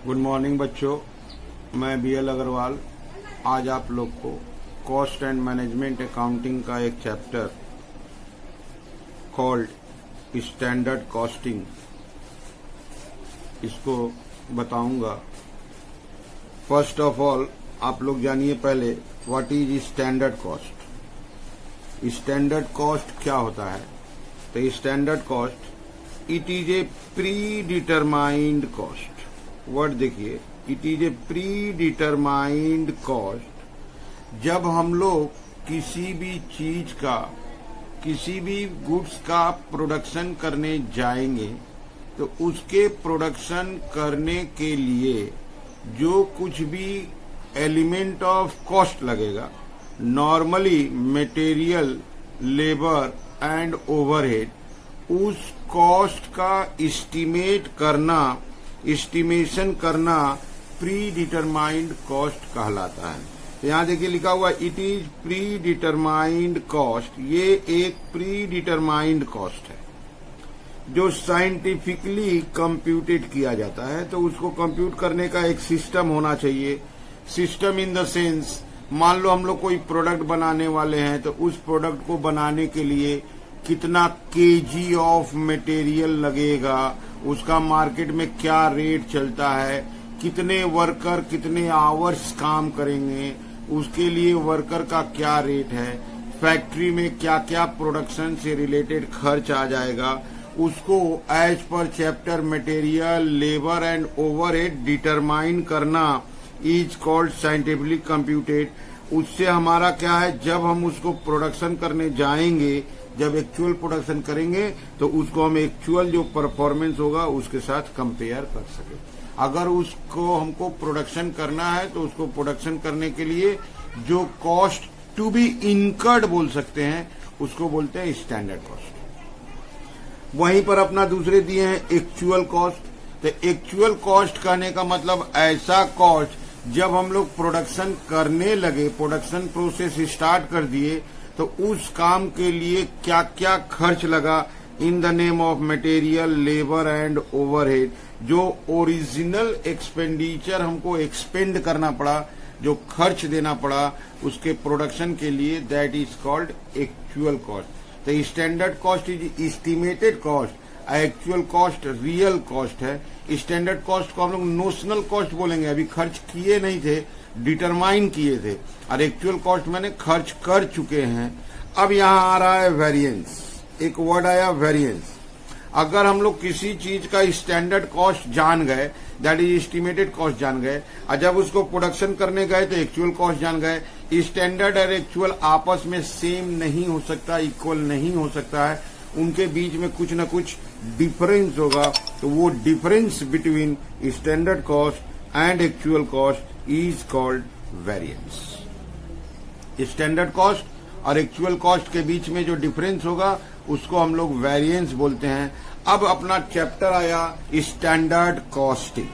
Good morning बच्चों, मैं B L Agarwal आज आप लोग को कॉस्ट एंड मैनेजमेंट अकाउंटिंग का एक चैप्टर कॉल्ड स्टैंडर्ड कॉस्टिंग इसको बताऊंगा। फर्स्ट ऑफ ऑल आप लोग जानिए पहले what is standard cost. Standard cost क्या होता है? तो standard cost it is a predetermined cost. Word देखिए, it is a predetermined cost. जब हम लोग किसी भी चीज का, किसी भी गुड्स का प्रोडक्शन करने जाएंगे तो उसके प्रोडक्शन करने के लिए जो कुछ भी एलिमेंट ऑफ कॉस्ट लगेगा, normally material, labour and overhead, उस कॉस्ट का एस्टिमेशन करना प्री डिटरमाइंड कॉस्ट कहलाता है। तो यहाँ देखिए लिखा हुआ it is pre determined cost. ये एक प्री डिटरमाइंड कॉस्ट है जो साइंटिफिकली कंप्यूटेड किया जाता है। तो उसको कंप्यूट करने का एक सिस्टम होना चाहिए। सिस्टम इन द सेंस, मान लो हम लोग कोई प्रोडक्ट बनाने वाले हैं तो उस प्रोडक्ट को बनाने के लिए कितना केजी ऑफ मटेरियल लगेगा, उसका मार्केट में क्या रेट चलता है, कितने वर्कर कितने आवर्स काम करेंगे, उसके लिए वर्कर का क्या रेट है, फैक्ट्री में क्या क्या प्रोडक्शन से रिलेटेड खर्च आ जाएगा, उसको एज पर chapter material, labour and overhead determine करना इज कॉल्ड साइंटिफिकली कंप्यूटेड। उससे हमारा क्या है, जब हम उसको प्रोडक्शन करने जाएंगे, जब एक्चुअल प्रोडक्शन करेंगे तो उसको हम एक्चुअल जो परफॉर्मेंस होगा उसके साथ कंपेयर कर सके। अगर उसको हमको प्रोडक्शन करना है तो उसको प्रोडक्शन करने के लिए जो कॉस्ट टू बी इनकर्ड बोल सकते हैं उसको बोलते हैं स्टैंडर्ड कॉस्ट। वहीं पर अपना दूसरे दिए हैं एक्चुअल कॉस्ट। तो एक्चुअल कॉस्ट कहने का मतलब ऐसा कॉस्ट जब हम लोग प्रोडक्शन करने लगे, प्रोडक्शन प्रोसेस स्टार्ट कर दिए तो उस काम के लिए क्या क्या खर्च लगा in the name of material, labour and overhead. जो ओरिजिनल एक्सपेंडिचर हमको एक्सपेंड करना पड़ा, जो खर्च देना पड़ा उसके प्रोडक्शन के लिए, that is called actual cost. तो standard cost is estimated cost, actual cost real cost है। स्टैंडर्ड कॉस्ट को हम लोग नोशनल कॉस्ट बोलेंगे, अभी खर्च किए नहीं थे, डिटरमाइन किए थे, और एक्चुअल कॉस्ट मैंने खर्च कर चुके हैं। अब यहाँ आ रहा है वेरिएंस, एक वर्ड आया वेरिएंस। अगर हम लोग किसी चीज का स्टैंडर्ड कॉस्ट जान गए, दैट इज एस्टिमेटेड कॉस्ट जान गए, और जब उसको प्रोडक्शन करने गए तो एक्चुअल कॉस्ट जान गए, स्टैंडर्ड और एक्चुअल आपस में सेम नहीं हो सकता, इक्वल नहीं हो सकता है, उनके बीच में कुछ न कुछ डिफरेंस होगा। तो वो difference between standard cost and actual cost is called variance. Standard cost और एक्चुअल कॉस्ट के बीच में जो डिफरेंस होगा उसको हम लोग वेरिएंस बोलते हैं। अब अपना चैप्टर आया स्टैंडर्ड कॉस्टिंग।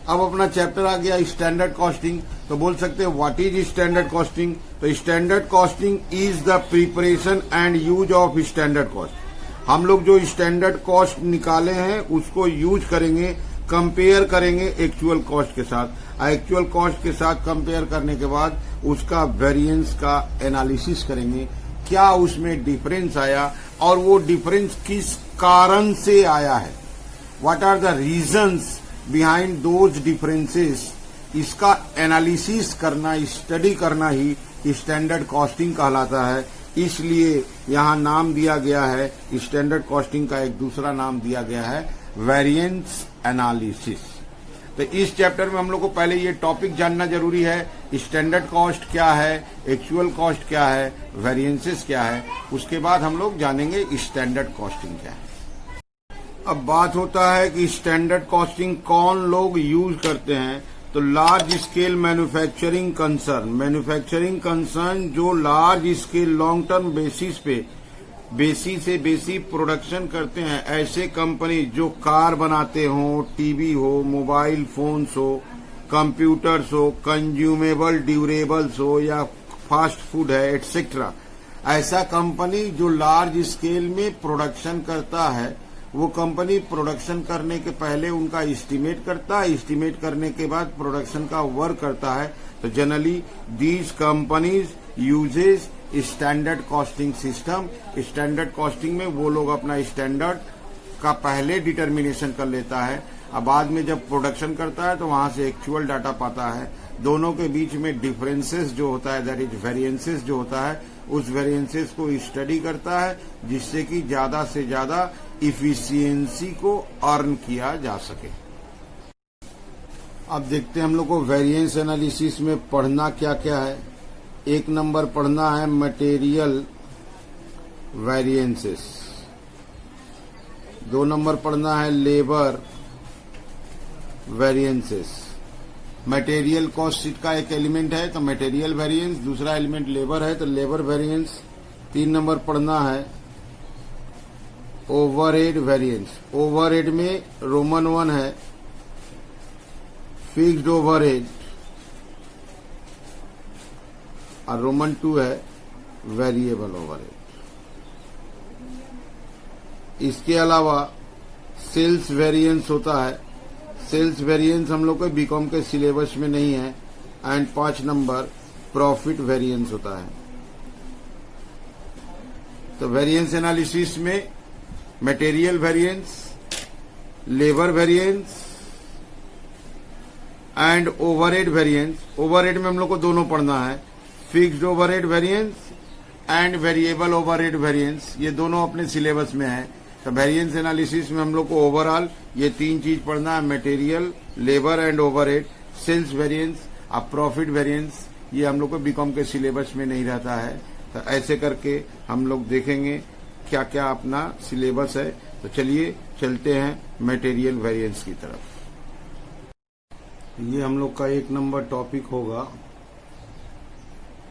अब अपना चैप्टर आ गया स्टैंडर्ड कॉस्टिंग, तो बोल सकते हैं व्हाट इज स्टैंडर्ड कॉस्टिंग। तो standard costing is the preparation and use of standard cost. हम लोग जो स्टैंडर्ड कॉस्ट निकाले हैं उसको यूज करेंगे, कंपेयर करेंगे एक्चुअल कॉस्ट के साथ। एक्चुअल कॉस्ट के साथ कंपेयर करने के बाद उसका वेरिएंस का एनालिसिस करेंगे, क्या उसमें डिफरेंस आया और वो डिफरेंस किस कारण से आया है, what are the reasons behind those differences. इसका एनालिसिस करना, स्टडी करना ही स्टैंडर्ड कॉस्टिंग कहलाता है। इसलिए यहाँ नाम दिया गया है, स्टैंडर्ड कॉस्टिंग का एक दूसरा नाम दिया गया है वेरिएंस एनालिसिस। तो इस चैप्टर में हम लोग को पहले ये टॉपिक जानना जरूरी है, स्टैंडर्ड कॉस्ट क्या है, एक्चुअल कॉस्ट क्या है, वेरिएंसेस क्या है। उसके बाद हम लोग जानेंगे स्टैंडर्ड कॉस्टिंग क्या है। अब बात होता है कि स्टैंडर्ड कॉस्टिंग कौन लोग यूज करते हैं। तो लार्ज स्केल मैन्युफैक्चरिंग कंसर्न जो large scale long term basis पे बेसी प्रोडक्शन करते हैं, ऐसे कंपनी जो कार बनाते हो, टीवी हो, मोबाइल फोन्स हो, कंप्यूटर्स हो, कंज्यूमेबल ड्यूरेबल्स हो, या फास्ट फूड है एटसेट्रा, ऐसा कंपनी जो लार्ज स्केल में प्रोडक्शन करता है वो कंपनी प्रोडक्शन करने के पहले उनका एस्टिमेट करता है, एस्टिमेट करने के बाद प्रोडक्शन का वर्क करता है। तो generally these companies uses standard costing system. Standard costing में वो लोग अपना स्टैंडर्ड का पहले डिटर्मिनेशन कर लेता है, अब बाद में जब प्रोडक्शन करता है तो वहां से एक्चुअल डाटा पाता है। दोनों के बीच में डिफरेंसेस जो होता है, दैट इज वेरिएंसेस जो होता है, उस वेरिएंसेस को स्टडी करता है जिससे कि ज्यादा से ज्यादा इफिशियंसी को अर्न किया जा सके। अब देखते हैं हम लोग को वेरिएंस एनालिसिस में पढ़ना क्या क्या है। 1 नंबर पढ़ना है मटेरियल वेरिएंसेस, 2 नंबर पढ़ना है labour variances. Material cost sheet का एक एलिमेंट है तो मटेरियल वेरिएंस, दूसरा एलिमेंट लेबर है तो लेबर वेरिएंस। 3 नंबर पढ़ना है ओवरहेड वेरिएंस। ओवरहेड में रोमन 1 है फिक्स्ड ओवरहेड और रोमन 2 है वेरिएबल ओवरहेड। इसके अलावा सेल्स वेरिएंस होता है। सेल्स वेरिएंस हम लोग को बीकॉम के सिलेबस में नहीं है। एंड 5 नंबर प्रॉफिट वेरिएंस होता है। तो वेरिएंस एनालिसिस में material variance, labour variance and overhead variance. Overhead में हम लोग को दोनों पढ़ना है, fixed overhead variance and variable overhead variance. ये दोनों अपने सिलेबस में है। तो वेरिएंस एनालिसिस में हम लोग को ओवरऑल ये 3 चीज पढ़ना है, material, labour and overhead. Sales variance और प्रॉफिट वेरिएंस ये हम लोग को बीकॉम के सिलेबस में नहीं रहता है। तो ऐसे करके हम लोग देखेंगे क्या क्या अपना सिलेबस है। तो चलिए चलते हैं मटेरियल वेरिएंस की तरफ। ये हम लोग का 1 नंबर टॉपिक होगा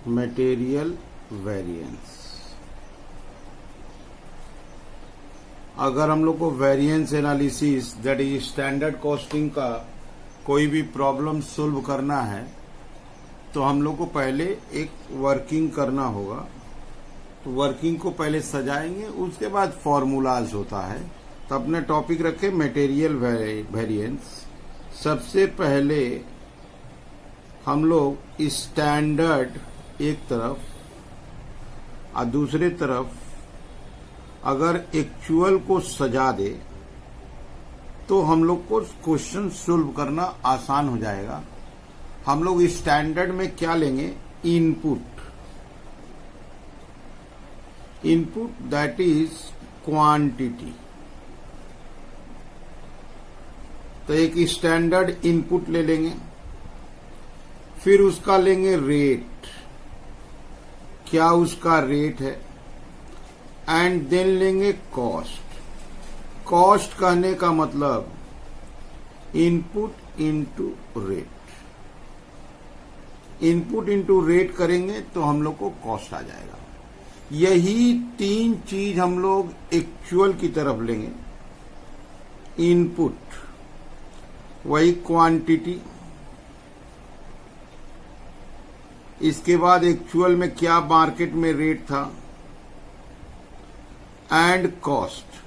मटेरियल वेरिएंस। अगर हम लोग को variance analysis that is standard costing का कोई भी प्रॉब्लम सोल्व करना है तो हम लोग को पहले एक वर्किंग करना होगा। तो वर्किंग को पहले सजाएंगे, उसके बाद फॉर्मूलाज होता है। तो अपने टॉपिक रखे मटेरियल वेरिएंस। सबसे पहले हम लोग स्टैंडर्ड एक तरफ और दूसरे तरफ अगर एक्चुअल को सजा दे तो हम लोग को क्वेश्चन सोल्व करना आसान हो जाएगा। हम लोग स्टैंडर्ड में क्या लेंगे, input. Input that is quantity. तो एक स्टैंडर्ड इनपुट ले लेंगे, फिर उसका लेंगे रेट, क्या उसका रेट है, एंड देन लेंगे कॉस्ट। कॉस्ट कहने का मतलब input into rate. Input into rate करेंगे तो हम लोग को कॉस्ट आ जाएगा। यही 3 चीज हम लोग एक्चुअल की तरफ लेंगे। इनपुट वही क्वांटिटी, इसके बाद एक्चुअल में क्या मार्केट में रेट था, एंड कॉस्ट।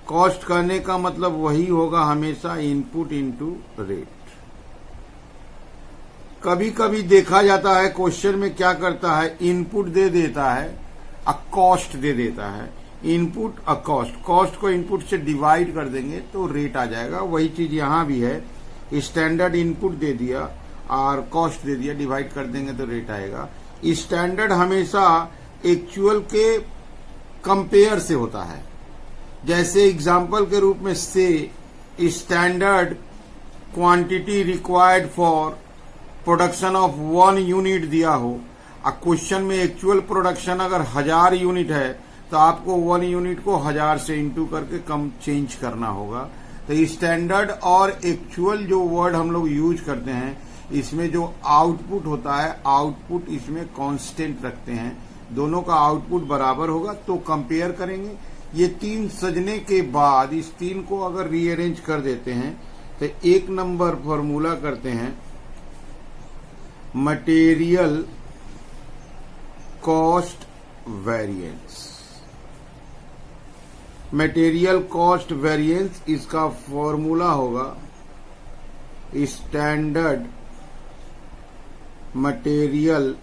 कॉस्ट करने का मतलब वही होगा हमेशा इनपुट इनटू रेट। कभी कभी देखा जाता है क्वेश्चन में क्या करता है, इनपुट दे देता है और कॉस्ट दे देता है। इनपुट और कॉस्ट, कॉस्ट को इनपुट से डिवाइड कर देंगे तो रेट आ जाएगा। वही चीज यहां भी है, स्टैंडर्ड इनपुट दे दिया और कॉस्ट दे दिया, डिवाइड कर देंगे तो रेट आएगा। स्टैंडर्ड हमेशा एक्चुअल के कंपेयर से होता है। जैसे एग्जाम्पल के रूप में से standard quantity required for production of 1 unit दिया हो और क्वेश्चन में एक्चुअल प्रोडक्शन अगर 1000 यूनिट है तो आपको 1 यूनिट को 1000 से इंटू करके कम चेंज करना होगा। तो स्टैंडर्ड और एक्चुअल जो वर्ड हम लोग यूज करते हैं, इसमें जो आउटपुट होता है, आउटपुट इसमें कांस्टेंट रखते हैं। दोनों का आउटपुट बराबर होगा तो कंपेयर करेंगे। ये 3 सजने के बाद इस 3 को अगर रीअरेंज कर देते हैं तो 1 नंबर फॉर्मूला करते हैं, material cost variance. Material cost variance, इसका फॉर्मूला होगा standard material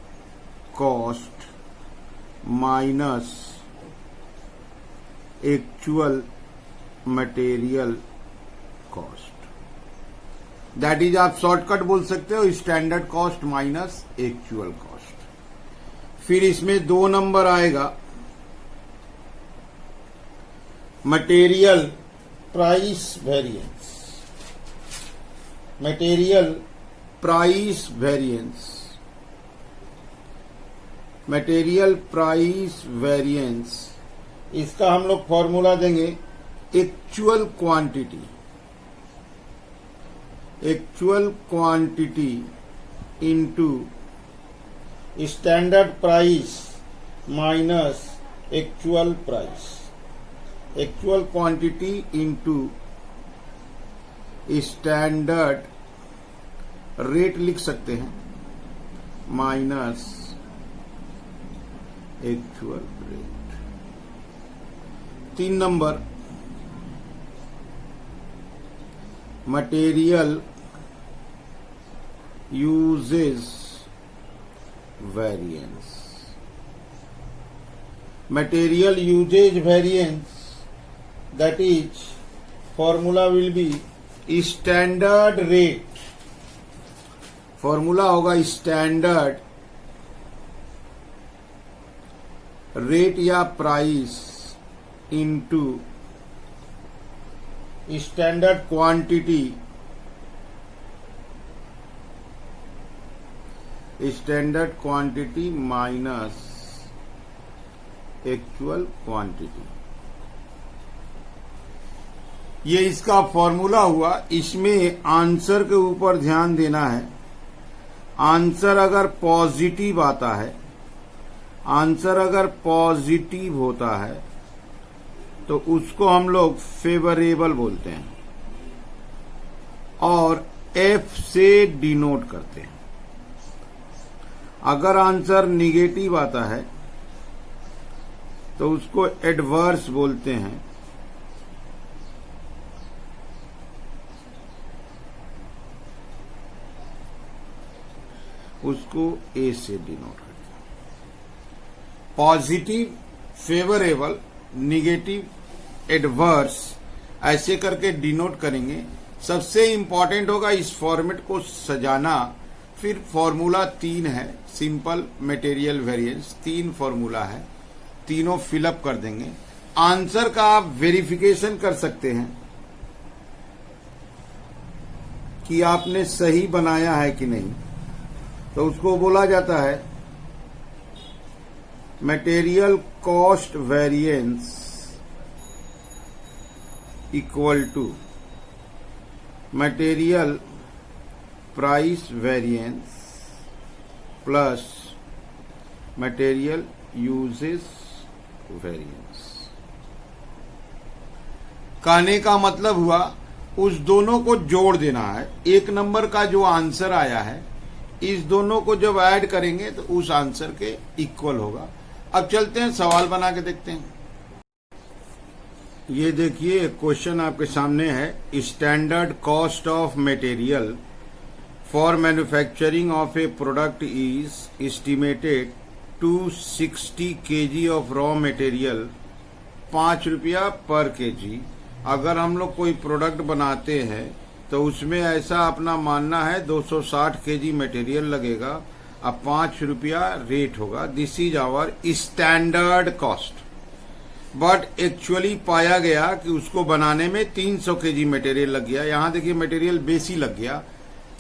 cost minus actual material cost. That is आप शॉर्टकट बोल सकते हो standard cost minus actual cost. फिर इसमें 2 नंबर आएगा material price variance. Material price variance, material price variance, इसका हम लोग फॉर्मूला देंगे actual quantity, actual quantity into standard price minus actual price. Actual quantity into standard rate लिख सकते हैं minus actual rate. 3 number material usage variance. Material usage variance, that is formula will be standard rate। Formula होगा standard rate या price into standard quantity, standard quantity minus actual quantity. ये इसका formula हुआ। इसमें answer के ऊपर ध्यान देना है। आंसर अगर पॉजिटिव आता है, आंसर अगर पॉजिटिव होता है तो उसको हम लोग फेवरेबल बोलते हैं और एफ से डिनोट करते हैं। अगर आंसर निगेटिव आता है तो उसको एडवर्स बोलते हैं, उसको ए से डिनोट करते हैं। पॉजिटिव, फेवरेबल, निगेटिव, एडवर्स ऐसे करके डिनोट करेंगे। सबसे इंपॉर्टेंट होगा इस फॉर्मेट को सजाना। फिर फॉर्मूला 3 है, सिंपल मटेरियल वेरिएंस, 3 फॉर्मूला है, तीनों फिलअप कर देंगे। आंसर का आप वेरिफिकेशन कर सकते हैं कि आपने सही बनाया है कि नहीं, तो उसको बोला जाता है material cost variance equal to material price variance plus material usage variance. कहने का मतलब हुआ उस दोनों को जोड़ देना है। 1 नंबर का जो आंसर आया है, इस दोनों को जब ऐड करेंगे तो उस आंसर के इक्वल होगा। अब चलते हैं, सवाल बना के देखते हैं। ये देखिए क्वेश्चन आपके सामने है। Standard cost of material for manufacturing of A product is estimated 260 kg of raw material, 5 रुपया पर केजी। अगर हम लोग कोई प्रोडक्ट बनाते हैं तो उसमें ऐसा अपना मानना है 260 kg मटेरियल लगेगा, अब 5 रुपया रेट होगा। This is our standard cost. But actually पाया गया कि उसको बनाने में 300 kg मटेरियल लग गया। यहां देखिए मटेरियल बेसी लग गया,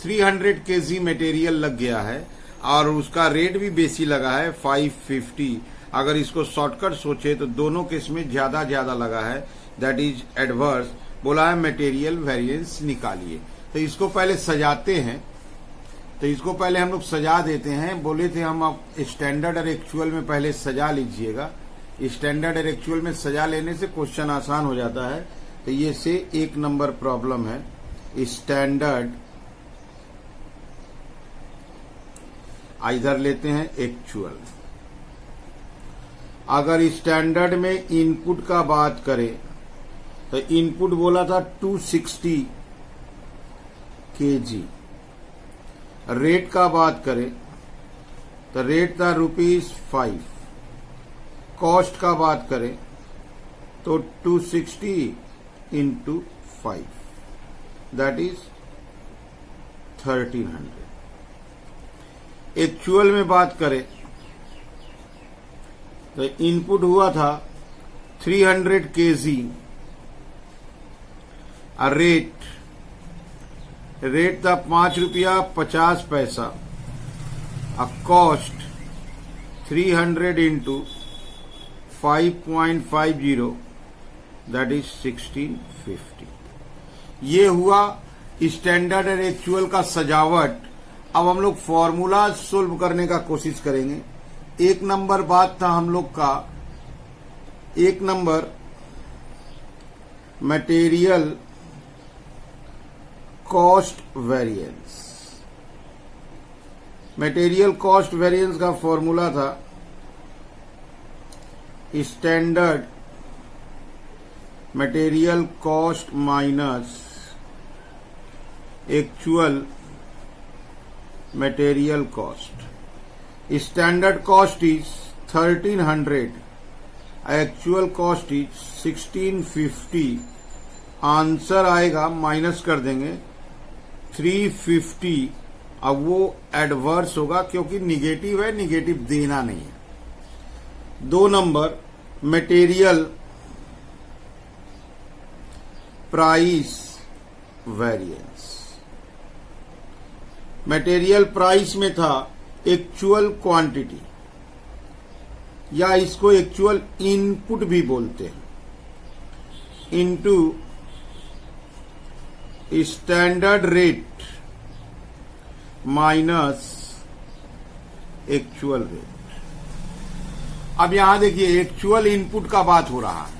300 kg मटेरियल लग गया है और उसका रेट भी बेसी लगा है 550। अगर इसको शॉर्टकट सोचे तो दोनों केस में ज्यादा लगा है, दैट इज एडवर्स। बोला है मटेरियल वेरिएंस निकालिए, तो इसको पहले सजाते हैं। तो इसको पहले हम लोग सजा देते हैं। बोले थे हम आप स्टैंडर्ड और एक्चुअल में पहले सजा लीजिएगा। स्टैंडर्ड और एक्चुअल में सजा लेने से क्वेश्चन आसान हो जाता है। तो ये से 1 नंबर प्रॉब्लम है। स्टैंडर्ड इधर लेते हैं एक्चुअल। अगर स्टैंडर्ड में इनपुट का बात करें तो इनपुट बोला था 260 kg। रेट का बात करें तो रेट था ₹5। कॉस्ट का बात करें तो 260 into 5 दैट इज 1300। एक्चुअल में बात करें तो इनपुट हुआ था 300 kg। रेट था ₹5.50। Cost 300 into 5.50 that is 1650। ये हुआ स्टैंडर्ड और एक्चुअल का सजावट। अब हम लोग फॉर्मूला सोल्व करने का कोशिश करेंगे। एक नंबर बात था हम लोग का, एक number material cost variance. Material cost variance का फॉर्मूला था standard material cost minus actual material cost. Standard cost is 1300, actual cost is 1650। Answer आएगा, माइनस कर देंगे 350। अब वो एडवर्स होगा क्योंकि निगेटिव है, निगेटिव देना नहीं है। 2 number material price variance. Material price में था एक्चुअल क्वांटिटी, या इसको एक्चुअल इनपुट भी बोलते हैं, into standard rate minus actual rate. अब यहां देखिए एक्चुअल इनपुट का बात हो रहा है।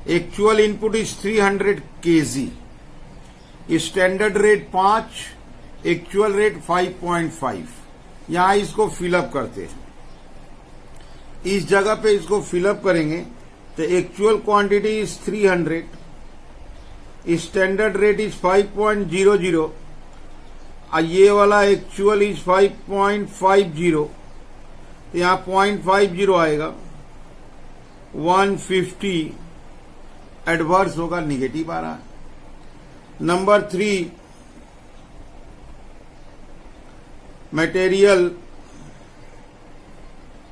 Actual input is 300 kg, standard rate 5, actual rate 5.5। यहां इसको फिलअप करते हैं। इस जगह पे इसको फिलअप करेंगे तो actual quantity is 300, standard rate is 5.00, और ये वाला एक्चुअल इज 5.50। तो यहां 0.50 आएगा। 150 एडवर्स होगा, निगेटिव आ रहा है। Number 3 material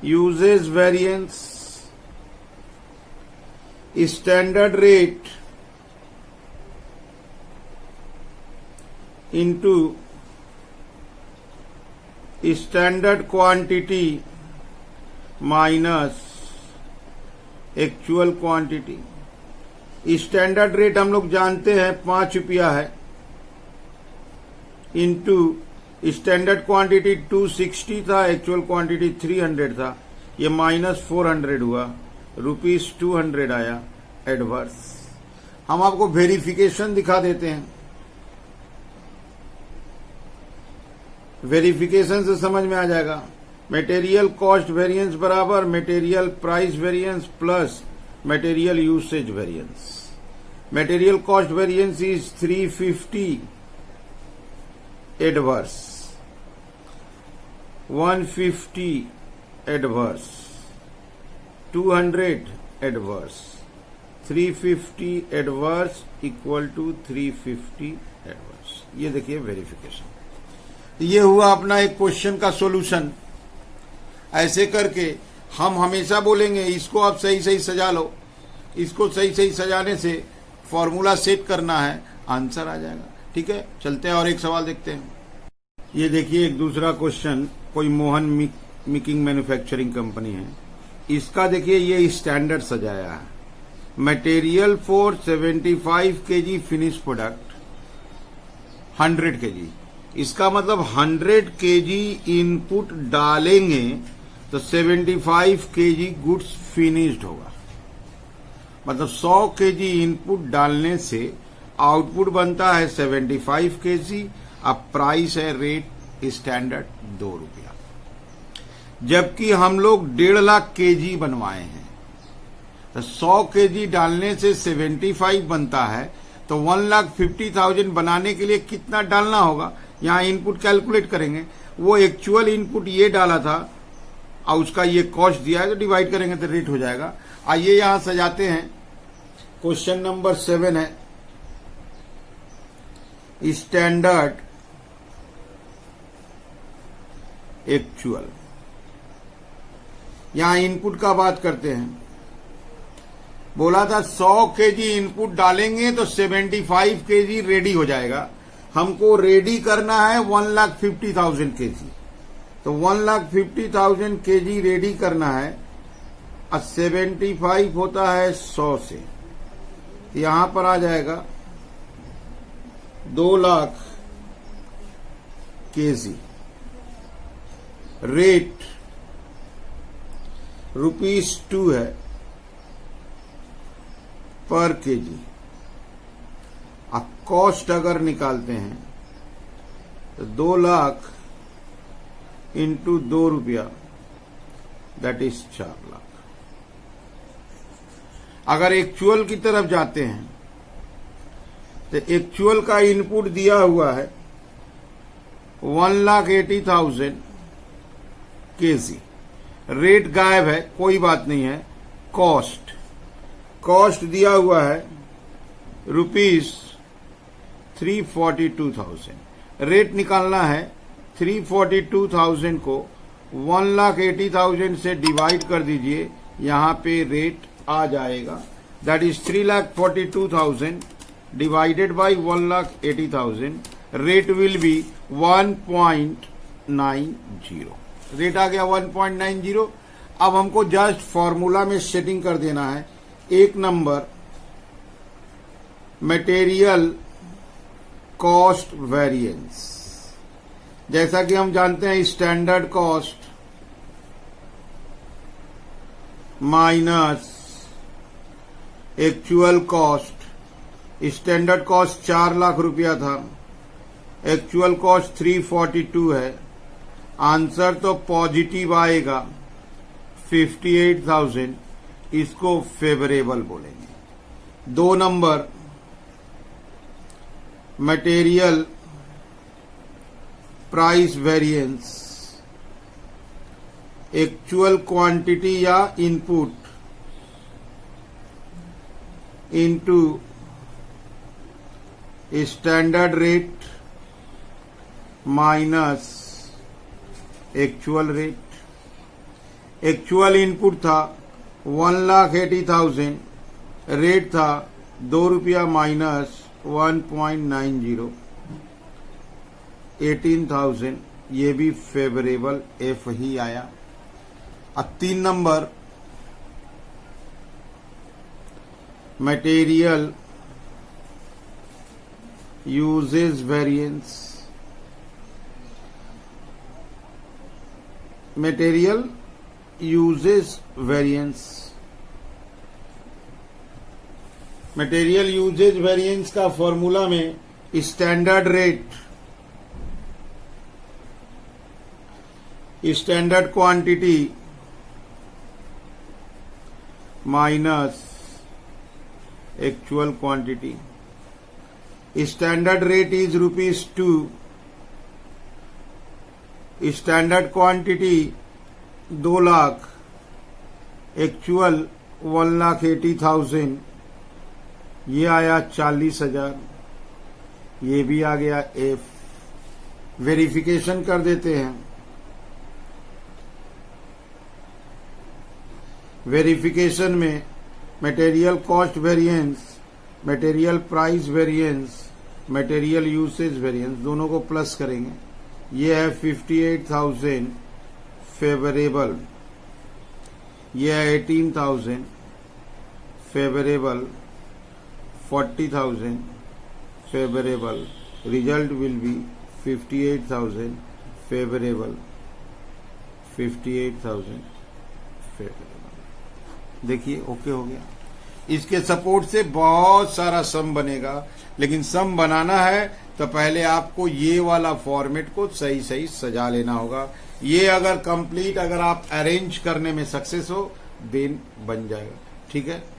usage variance. Standard rate into standard quantity minus actual quantity. Standard rate हम लोग जानते हैं ₹5 है, इंटू स्टैंडर्ड क्वांटिटी 260 था, एक्चुअल क्वांटिटी 300 था। ये -400 हुआ, ₹200 आया एडवर्स। हम आपको वेरिफिकेशन दिखा देते हैं। वेरिफिकेशन से समझ में आ जाएगा। मटेरियल कॉस्ट वेरिएंस बराबर material price variance plus material usage variance. Material cost variance is 350 adverse, 150 adverse, 200 adverse, 350 adverse equal to 350 adverse. ये देखिए वेरिफिकेशन। ये हुआ अपना एक क्वेश्चन का सॉल्यूशन। ऐसे करके हम हमेशा बोलेंगे इसको आप सही सही सजा लो, इसको सही सही सजाने से फॉर्मूला सेट करना है, आंसर आ जाएगा। ठीक है, चलते हैं और एक सवाल देखते हैं। ये देखिए एक दूसरा क्वेश्चन, कोई मोहन मेकिंग मैन्युफैक्चरिंग कंपनी है। इसका देखिए ये स्टैंडर्ड सजाया है। Material for 75 kg finish product 100 kg। इसका मतलब 100 kg इनपुट डालेंगे तो 75 kg गुड्स फिनिश्ड होगा। मतलब 100 kg इनपुट डालने से आउटपुट बनता है 75 kg। अब प्राइस है रेट स्टैंडर्ड ₹2। जबकि हम लोग 1.5 लाख kg बनवाए हैं, तो 100 केजी डालने से 75 बनता है, तो 1,50,000 बनाने के लिए कितना डालना होगा, यहाँ इनपुट कैलकुलेट करेंगे। वो एक्चुअल इनपुट ये डाला था और उसका ये कॉस्ट दिया है, तो डिवाइड करेंगे तो रेट हो जाएगा। आइए यहां सजाते हैं। क्वेश्चन नंबर 7 है स्टैंडर्ड एक्चुअल। यहां इनपुट का बात करते हैं। बोला था 100 केजी इनपुट डालेंगे तो 75 केजी रेडी हो जाएगा। हमको रेडी करना है 1,50,000 केजी, तो 1,50,000 केजी रेडी करना है। 75 होता है 100 से, तो यहां पर आ जाएगा 2,00,000 केजी। रेट ₹2 है पर केजी। अब कॉस्ट अगर निकालते हैं तो 2,00,000 इंटू ₹2, दैट इज 4,00,000। अगर एक्चुअल की तरफ जाते हैं तो एक्चुअल का इनपुट दिया हुआ है 1,80,000 केजी। रेट गायब है, कोई बात नहीं है। कॉस्ट दिया हुआ है ₹342,000। रेट निकालना है। 342,000 को 1,80,000 से डिवाइड कर दीजिए, यहां पे रेट आ जाएगा। That is 3,42,000 divided by 1,80,000। Rate will be 1.90। Rate आ गया 1.90। अब हमको जस्ट फॉर्मूला में सेटिंग कर देना है। एक नंबर मटेरियल कॉस्ट वेरिएंस। जैसा कि हम जानते हैं standard cost minus actual cost. Standard cost 4,00,000 रुपया था, एक्चुअल कॉस्ट 342 है। आंसर तो पॉजिटिव आएगा 58,000। इसको फेवरेबल बोलेंगे। 2 number material price variance. Actual quantity या input into standard rate minus actual rate. Actual input था 1,80,000, रेट था ₹2 माइनस 1.90, 18,000। ये भी फेवरेबल एफ ही आया। अब 3 number material usage variance. Material usage variance. Material usage variance का फॉर्मूला में standard rate, standard quantity minus actual quantity. Standard rate is ₹2, standard quantity 2,00,000, actual 1,80,000। ये आया 40,000। ये भी आ गया एफ। वेरिफिकेशन कर देते हैं। वेरिफिकेशन में material cost variance, material price variance, material usage variance दोनों को प्लस करेंगे। ये है 58,000 फेवरेबल, ये है 18,000 favourable, 40,000 favourable. Result will be 58,000 favourable, 58,000 favourable. देखिए ओके हो गया। इसके सपोर्ट से बहुत सारा सम बनेगा, लेकिन सम बनाना है तो पहले आपको ये वाला फॉर्मेट को सही सही सजा लेना होगा। ये अगर कंप्लीट अगर आप अरेंज करने में सक्सेस हो देन बन जाएगा। ठीक है।